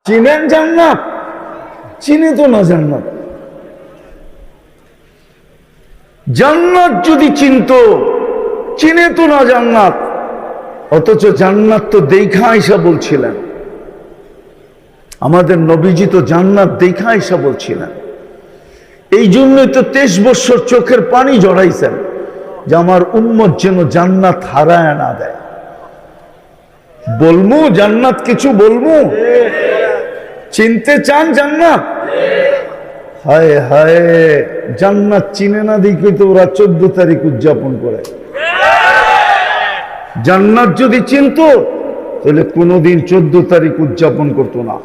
চিনেন জান্নাত? চিনে তো না জান্নাত। জান্নাত যদি চিনতো, চিনে তো না জান্নাত। অথচ জান্নাত তো দেখা আইসা বলছিলেন, আমাদের নবীজি তো জান্নাত দেখা আইসা বলছিলেন। এই জন্যই তো 23 বছর চোখের পানি জড়াইছেন যে আমার উম্মত যেন জান্নাত হারায় না দেয়। বলমু জান্নাত, কিছু বলমু? চিনতে চান জান্নাত? হায় হায়, জান্নাত চিনে না দেখে তো ওরা 14 তারিখ উদযাপন করে। জান্নাত যদি চিনতো তাহলে কোনোদিন 14 তারিখ উদযাপন করতো না।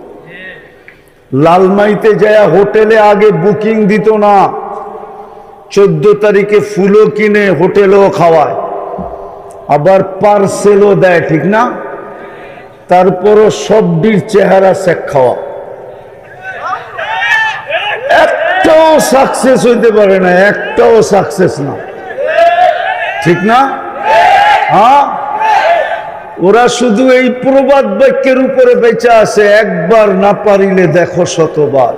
লালমাইতে যায় হোটেলে আগে বুকিং দিত না, 14 তারিখে ফুলও কিনে হোটেলেও খাওয়ায়, আবার পার্সেলও দেয়, ঠিক না? তারপরও সবটির চেহারা শেখ খাওয়া, একটাও সাকসেস হইতে পারে না, একটাও সাকসেস না, ঠিক না? হ্যাঁ, ওরা শুধু এই প্রবাদ বাক্যের উপরে বেঁচে আছে, একবার না পারিলে দেখো শতবার।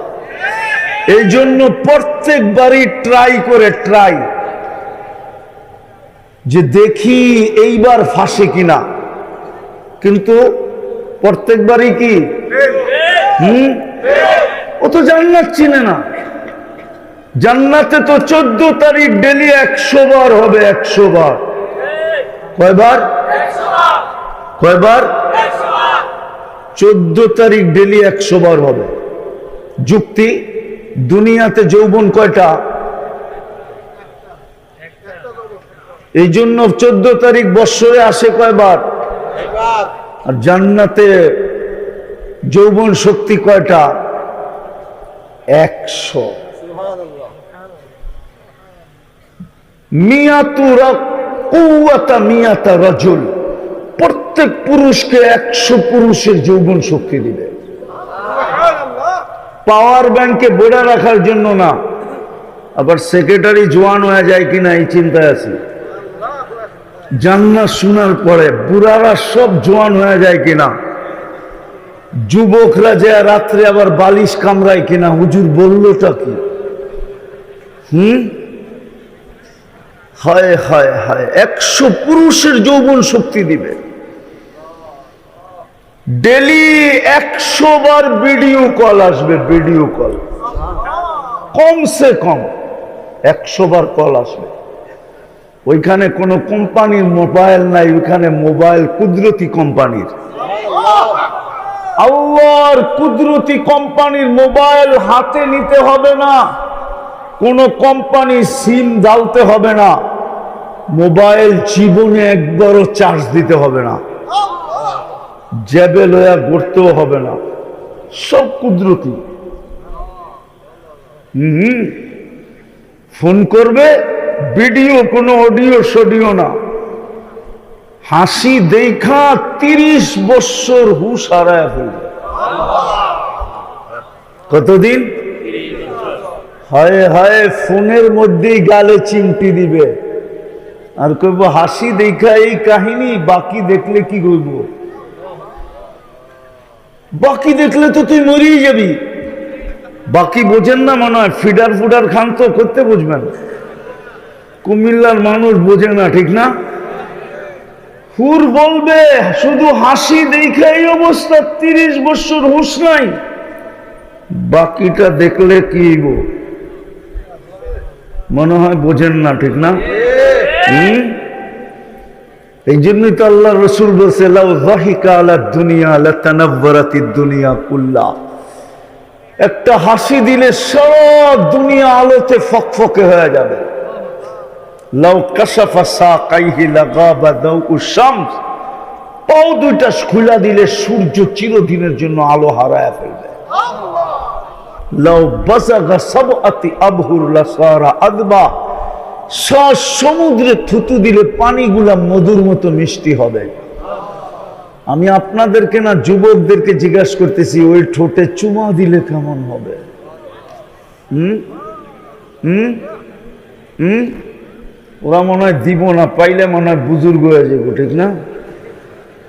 এই জন্য প্রত্যেকবারই ট্রাই করে, ট্রাই যে দেখি এইবার ফাঁসে কিনা, কিন্তু প্রত্যেকবারই কি ও তো জান্নাত চিনে না। জান্নাতে তো 14 তারিখ ডেলি 100 বার হবে, 100 বার। কয়বার? কয়বার? 14 তারিখ ডেলি 100 বার হবে। যুক্তি, দুনিয়াতে যৌবন কয়টা? এই জন্য 14 তারিখ বৎসরে আসে কয়বার? আর জান্নাতে যৌবন শক্তি কয়টা? 100। মিয়াতা রাজুল, প্রত্যেক পুরুষকে 100 পুরুষের যৌবন শক্তি দিবে। পাওয়ার ব্যাংকে বোড়া রাখার জন্য না, আবার সেক্রেটারি জোয়ান হয়ে যায় কিনা এই চিন্তায় আছি। জান্নাত শোনার পরে বুড়ারা সব জোয়ান হয়ে যায় কিনা, যুবকরা যে রাত্রে আবার বালিশ কামড়ায় কিনা, হুজুর বললোটা কি? হায় হায় হায়, 100 পুরুষের যৌবন শক্তি দিবে। ডেলি 100 বার ভিডিও কল আসবে, ভিডিও কল, কমসে কম 100 বার কল আসবে। ওইখানে কোনো কোম্পানির মোবাইল নাই, ওইখানে মোবাইল কুদরতি কোম্পানির। আল্লাহর কুদরতি কোম্পানির মোবাইল হাতে নিতে হবে না, কোন কোম্পানির সিম জ্বালতে হবে না, মোবাইল জীবনে একবারও চার্জ দিতে হবে না, জ্যাবে লয়া গড়তেও হবে না, সব কুদরতি। ফোন করবে, ভিডিও, কোনো অডিও সডিও না। হাসি দেখা 30 বছর হুশ হারায় ফেলবে। কতদিন? হায় হায়, ফোনের মধ্যেই গালে চিমটি দিবে আর কইব হাসি দেখা এই কাহিনী, বাকি দেখলে কি করব? বাকি দেখলে তো তুই মরিয়ে যাবি। বাকি বোঝেন না মনে হয়, ফিডার ফুডার খান তো করতে বুঝবেন। কুমিল্লার মানুষ বোঝে না, ঠিক না? হুর বলবে শুধু হাসি দেখে এই অবস্থা, 30 বছর হুঁশ নাই, বাকিটা দেখলে কি মনে হয় বোঝেন না, ঠিক না? এই জন্যই তো আল্লাহ রসুল বলছে, লাউ যাহিকা আলা দুনিয়া লাতানাওয়ারাতিদ দুনিয়া কুল্লা। একটা হাসি দিলে সব দুনিয়া আলোতে ফকফকে হয়ে যাবে। লাউ কাশাফা সাকাইহি লাগাবা দাউউশ শামস, পাও দুইটা খুলা দিলে সূর্য চিরদিনের জন্য আলো হারায় ফেলবে। লাউ বাসাগা সাবআতি আবহুর লাসারা আদবা, সমুদ্রে থুতু দিলে পানিগুলা মধুর মতো মিষ্টি হবে। আমি আপনাদেরকে না, যুবকদেরকে জিজ্ঞাসা করতেছি, ওই ঠোঁটে চুমা দিলে কেমন হবে? ওরা মনে হয় দিব না, পাইলে মনে হয় বুজুর্গ হয়ে যাবো, ঠিক না?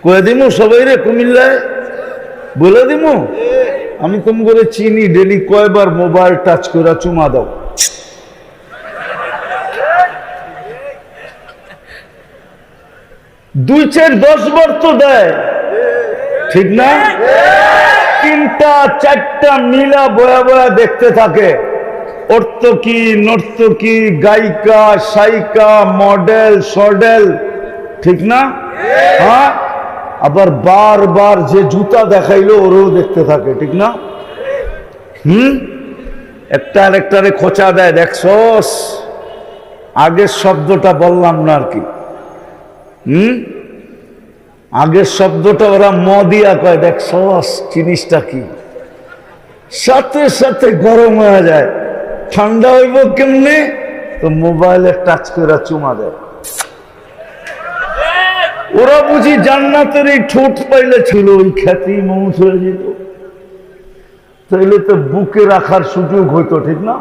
কয়ে দিব সবাই রে, কুমিল্লায় বলে দিব। আমি তুমি করে চিনি, ডেলি কয়বার মোবাইল টাচ করে চুমা দাও? দুই চার 10 বার তো দেয়, ঠিক না? তিনটা চারটা মিলা বয়া বয়া দেখতে থাকে, অর্থকি নর্তকী, গায়িকা, সাইকা, মডেল, সডেল, ঠিক না? হ্যাঁ, আবার বারবার যে জুতা দেখাইলো ওরও দেখতে থাকে, ঠিক না? একটা আরেকটারে খোঁচা দেয়, দেখছস? আগের শব্দটা বললাম না আর কি। আগের শব্দটা ওরা ম দিয়া কয়, দেখছস জিনিসটা কি? সাথে সাথে গরম হয়ে যায়। ঠান্ডা হইব কেমনে? তো মোবাইলে টাচ করে চুমা দেয়। ওরা বুঝি জান্নাতের এই ঠোঁট পাইলে ছিল, ওই খ্যাতি মৌত হয়ে যেত, তাইলে তো বুকে রাখার সুযোগ হইতো, ঠিক না?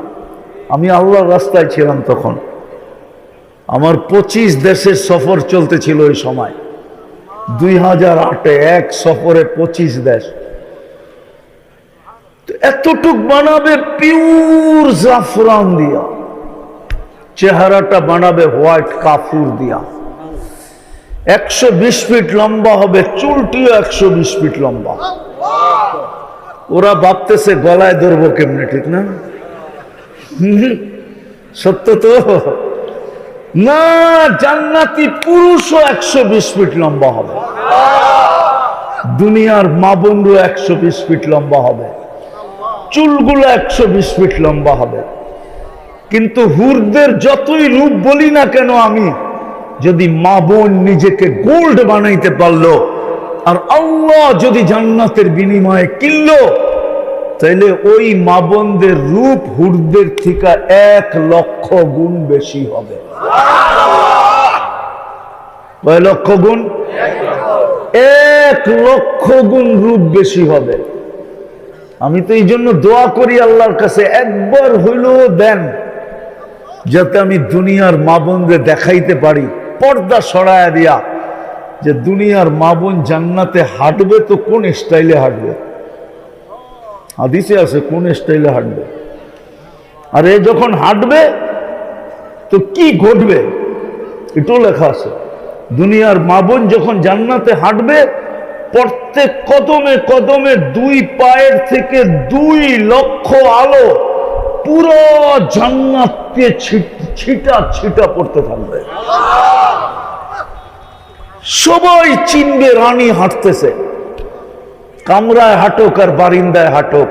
আমি আল্লাহর রাস্তায় ছিলাম তখন, আমার 25 দেশের সফর চলতেছিল ওই সময়, 2008-এ এক সফরে 25 দেশ। এতটুক বানাবে পিওর জাফরান দিয়া, চেহারাটা বানাবে হোয়াইট কাফুর দিয়া, 120 ফিট লম্বা হবে, চুলটিও 120 ফিট লম্বা। ওরা ভাবতেছে গলায় ধরবো কেমনে, ঠিক না? সত্য তো না, জান্নাতি পুরুষও 120 ফিট লম্বা হবে, দুনিয়ার মা বোনরও 120 ফিট লম্বা হবে, চুলগুলো 120 ফিট লম্বা হবে। কিন্তু হুরদের যতই রূপ বলি না কেন আমি, যদি মা বোন নিজেকে গোল্ড বানাইতে পারলো, আর আল্লাহ যদি জান্নাতের বিনিময়ে কিনলো, তাইলে ওই মা বোনদের রূপ হুরদের থেকে 1 লক্ষ গুণ বেশি হবে। কয় লক্ষ গুণ? 1 লক্ষ গুণ রূপ বেশি হবে। আমি তো এই জন্য দোয়া করি আল্লাহর কাছে, একবার হইলেও দেন, যাতে আমি দুনিয়ার মা বোনদের দেখাইতে পারি, পর্দা সরায়া দিয়া, যে দুনিয়ার মা বোন জান্নাতে হাঁটবে তো কোন স্টাইলে হাঁটবে। হাদিসে আছে কোন স্টাইলে হাঁটবে, আর এ যখন হাঁটবে তো কি ঘটবে এটাও লেখা আছে। দুনিয়ার মা বোন যখন জান্নাতে হাঁটবে, প্রত্যেক কদমে কদমে 2 পায়ের থেকে 2 লক্ষ আলো পুরো জান্নাতকে ছিটা ছিটা পড়তে থাকবে। সবাই চিনবে রানী হাঁটতেছে, কামরায় হাঁটুক আর বারিন্দায় হাঁটুক,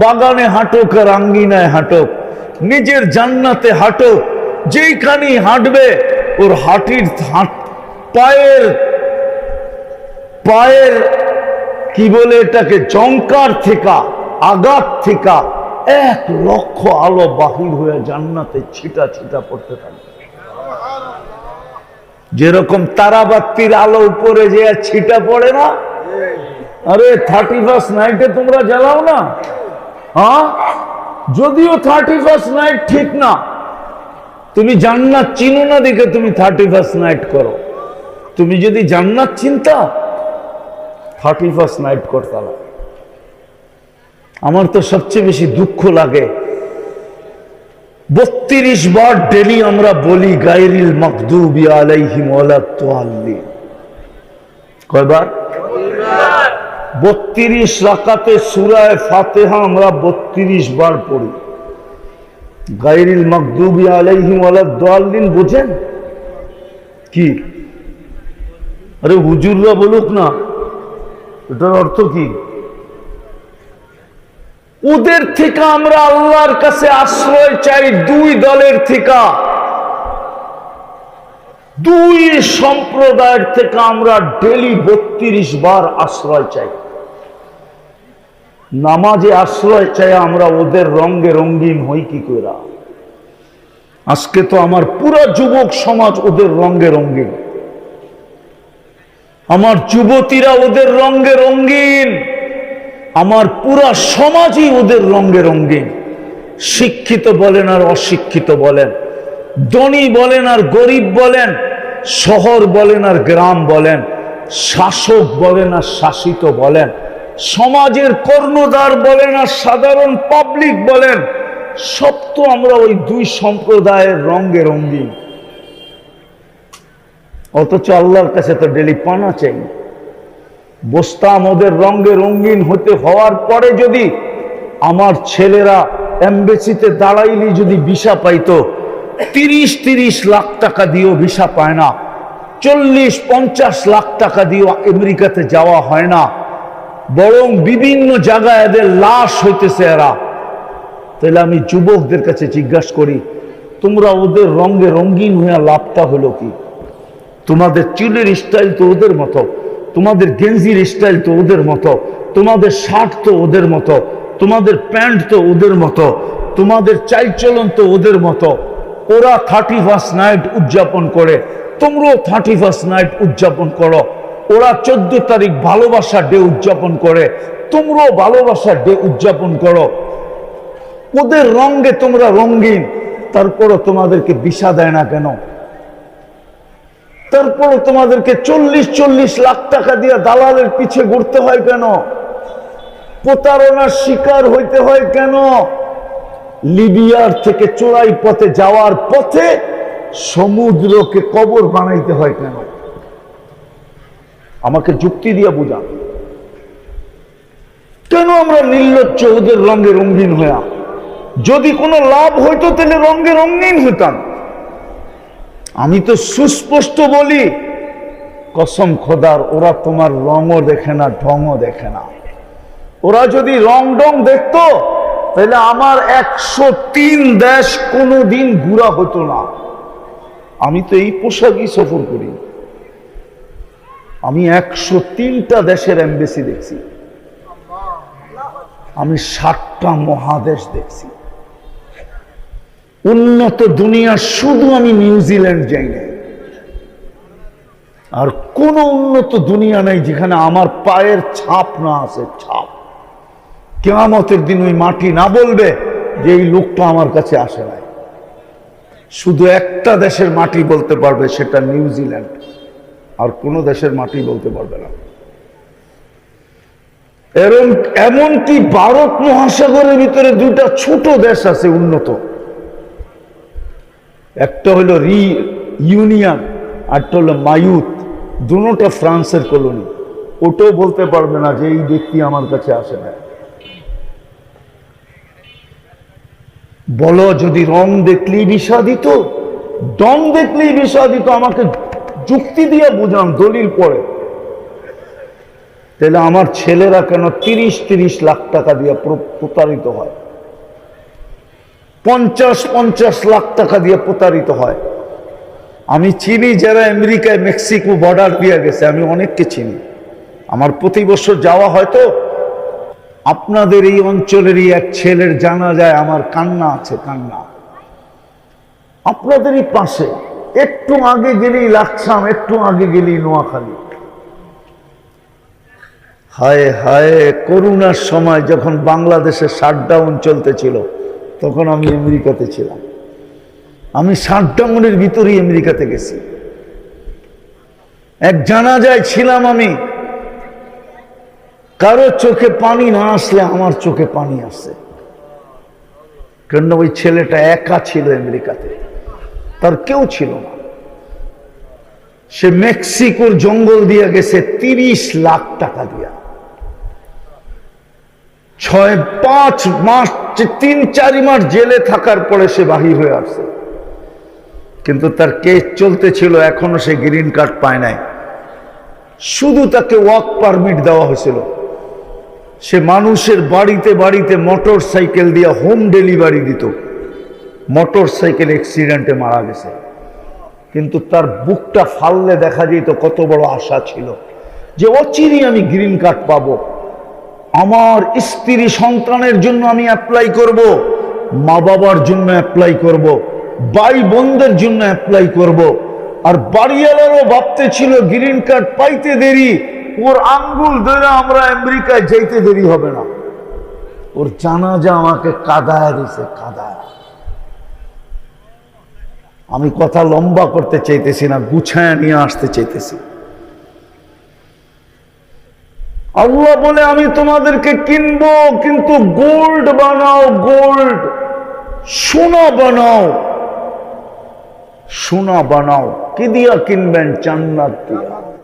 বাগানে হাঁটুক আর আঙ্গিনায় হাঁটুক, নিজের জান্নাতে হাঁটুক, যেইখানেই হাঁটবে ওর হাঁটির পায়ের পায়ের কি বলে এটাকে, জঙ্কার থেকে, আঘাত থেকে 1 লক্ষ আলো বাহির হয়ে জান্নাতে ছিটা ছিটা পড়তে থাকবে। যেরকম তারাবাতির আলো উপরে যে ছিটা পড়ে না, আরে 31st নাইটে তোমরা জ্বালাও না? হ্যাঁ, যদিও 31st নাইট ঠিক না, তুমি জান্নাত চিনো না দেখে তুমি 31st নাইট করো। তুমি যদি জান্নাত চিন্তা 31st নাইট করতাম। আমার তো সবচেয়ে বেশি দুঃখ লাগে, 32 বার ডেলি আমরা বলি গায়রিল মাগদুবি আলাইহিম ওয়ালাদ-দাল্লিন। কয়বার? 32 রাকাতে সূরা ফাতিহা আমরা 32 বার পড়ি। গায়রিল মাগদুবি আলাইহিম ওয়ালাদ-দাল্লিন বুঝেন কি? আরে হুজুররা বলুক না, এটার অর্থ কি? ওদের থেকে আমরা আল্লাহর কাছে আশ্রয় চাই, 2 দলের থেকে, 2 সম্প্রদায়ের থেকে আমরা ডেলি 32 বার আশ্রয় চাই। নামাজে আশ্রয় চাই আমরা, ওদের রঙে রঙিন হই কি করে? আজকে তো আমার পুরো যুবক সমাজ ওদের রঙে রঙিন, আমার যুবতীরা ওদের রঙে রঙিন, আমার পুরা সমাজই ওদের রঙে রঙিন। শিক্ষিত বলেন আর অশিক্ষিত বলেন, ধনী বলেন আর গরিব বলেন, শহর বলেন আর গ্রাম বলেন, শাসক বলেন আর শাসিত বলেন, সমাজের কর্ণধার বলেন আর সাধারণ পাবলিক বলেন, সব তো আমরা ওই দুই সম্প্রদায়ের রঙে রঙিন। অথচ আল্লাহর কাছে তো ডেলি পানা চাই। বসতাম ওদের রঙে রঙিন হতে হওয়ার পরে যদি আমার ছেলেরা এমবেসিতে দাঁড়াইলে যদি ভিসা পাইতো, 30-30 লাখ টাকা দিয়েও ভিসা পায় না, 40-50 লাখ টাকা দিয়েও আমেরিকাতে যাওয়া হয় না, বরং বিভিন্ন জায়গায় এদের লাশ হইতেছে এরা। তাহলে আমি যুবকদের কাছে জিজ্ঞাসা করি, তোমরা ওদের রঙে রঙিন হয়ে লাভটা হলো কি? তোমাদের চুলের স্টাইল তো ওদের মতো, তোমাদের গেঞ্জির স্টাইল তো ওদের মতো, তোমাদের শার্ট তো ওদের মতো, তোমাদের প্যান্ট তো ওদের মতো, তোমাদের চালচলন তো ওদের মতো। ওরা 31st নাইট উদযাপন করে, তোমরাও 31st নাইট উদযাপন করো। ওরা 14 তারিখ ভালোবাসা ডে উদযাপন করে, তোমরাও ভালোবাসা ডে উদযাপন করো। ওদের রঙে তোমরা রঙিন, তারপরও তোমাদেরকে ভিসা দেয় না কেন? তারপরও তোমাদেরকে 40-40 লাখ টাকা দিয়ে দালালের পিছে ঘুরতে হয় কেন? প্রতারণার শিকার হইতে হয় কেন? লিবিয়ার থেকে চোরাই পথে যাওয়ার পথে সমুদ্রকে কবর বানাইতে হয় কেন? আমাকে যুক্তি দিয়ে বুঝান। কেন আমরা নির্লজ্জ ওদের রঙে রঙিন হইয়া? যদি কোনো লাভ হইতো তাহলে রঙে রঙিন হইতাম। আমি তো সুস্পষ্ট বলি, কসম খোদার, ওরা তোমার রঙও দেখে না, ঢংও দেখে না। ওরা যদি রং ডং দেখতো তাহলে আমার 103 দেশ কোনোদিন ঘুরা হতো না। আমি তো এই পোশাকই সফর করি। আমি 103টা দেশের এমবেসি দেখছি, আমি 7টা মহাদেশ দেখছি। উন্নত দুনিয়া শুধু আমি নিউজিল্যান্ড যাই না, আর কোন উন্নত দুনিয়া নাই যেখানে আমার পায়ের ছাপ না আছে। ছাপ কিয়ামতের দিন ওই মাটি না বলবে যে এই লোকটা আমার কাছে আসে নাই। শুধু একটা দেশের মাটি বলতে পারবে, সেটা নিউজিল্যান্ড, আর কোন দেশের মাটি বলতে পারবে না। এমনকি ভারত মহাসাগরের ভিতরে 2টা ছোট দেশ আছে উন্নত, একটা হলো ইউনিয়ন, আরটা হলো মায়ুত। দুটোটা ফ্রান্সের কলোনি। ওটাও বলতে পারবে না যে এই ব্যক্তি আমার কাছে আসে না। বলো, যদি রং দেখলেই ভিসা দিত, ডং দেখলেই ভিসা দিত, আমাকে যুক্তি দিয়ে বুঝান, দলিল পড়ে, তাহলে আমার ছেলেরা কেন 30-30 লাখ টাকা দিয়ে প্রতারিত হয়? 50-50 লাখ টাকা দিয়ে প্রতারিত হয়। আমি চিনি যারা আমেরিকায় মেক্সিকো বর্ডার দিয়ে গেছে, আমি অনেককে চিনি। আমার প্রতি বছর যাওয়া হয়তো। আপনাদের এই অঞ্চলেরই এক ছেলের জানা যায়, আমার কান্না আছে, কান্না। আপনাদেরই পাশে, একটু আগে গেলেই লাকসাম, একটু আগে গেলেই নোয়াখালী। হায় হায়, করোনার সময় যখন বাংলাদেশে শাটডাউন চলতেছিল, তখন আমি আমেরিকাতে ছিলাম। আমি শাটডাউনের ভিতরেই আমেরিকাতে গেছি। এক জানাজায় ছিলাম আমি, কারো চোখে পানি না আসলে আমার চোখে পানি আসছে। কেন? ওই ছেলেটা একা ছিল আমেরিকাতে, তার কেউ ছিল না। সে মেক্সিকোর জঙ্গল দিয়ে গেছে 30 লাখ টাকা দিয়া। 6-5 মাস, 3-4 মাস জেলে থাকার পরে সে বাহির হয়ে আসছে। কিন্তু তার কেস চলতেছিল, এখনো সে গ্রিন কার্ড পায় নাই। শুধু তাকে ওয়ার্ক পারমিট দেওয়া হয়েছিল। সে মানুষের বাড়িতে বাড়িতে মোটর সাইকেল দিয়ে হোম ডেলিভারি দিত। মোটর সাইকেল অ্যাক্সিডেন্টে মারা গেছে। কিন্তু তার বুকটা ফাললে দেখা যেত কত বড় আশা ছিল যে অচিরেই আমি গ্রিন কার্ড পাবো, আমার স্ত্রী সন্তানের জন্য আমি অ্যাপ্লাই করব, মা বাবার জন্য অ্যাপ্লাই করব, ভাই বোনদের জন্য অ্যাপ্লাই করব। আর বাড়িওয়ালারও ভাবতে ছিল গ্রিন কার্ড পাইতে দেরি, ওর আঙ্গুল ধরে আমরা আমেরিকায় যাইতে দেরি হবে না। ওর জানাজা আমাকে কাঁদায় দিছে, কাঁদায়। আমি কথা লম্বা করতে চাইতেছি না, গুছায় নিয়ে আসতে চাইতেছি। আল্লাহ বলে আমি তোমাদেরকে কিনবো, কিন্তু গোল্ড বানাও, গোল্ড, সোনা বানাও, সোনা বানাও। কি দিয়া কিনবেন? জান্নাত দিয়া।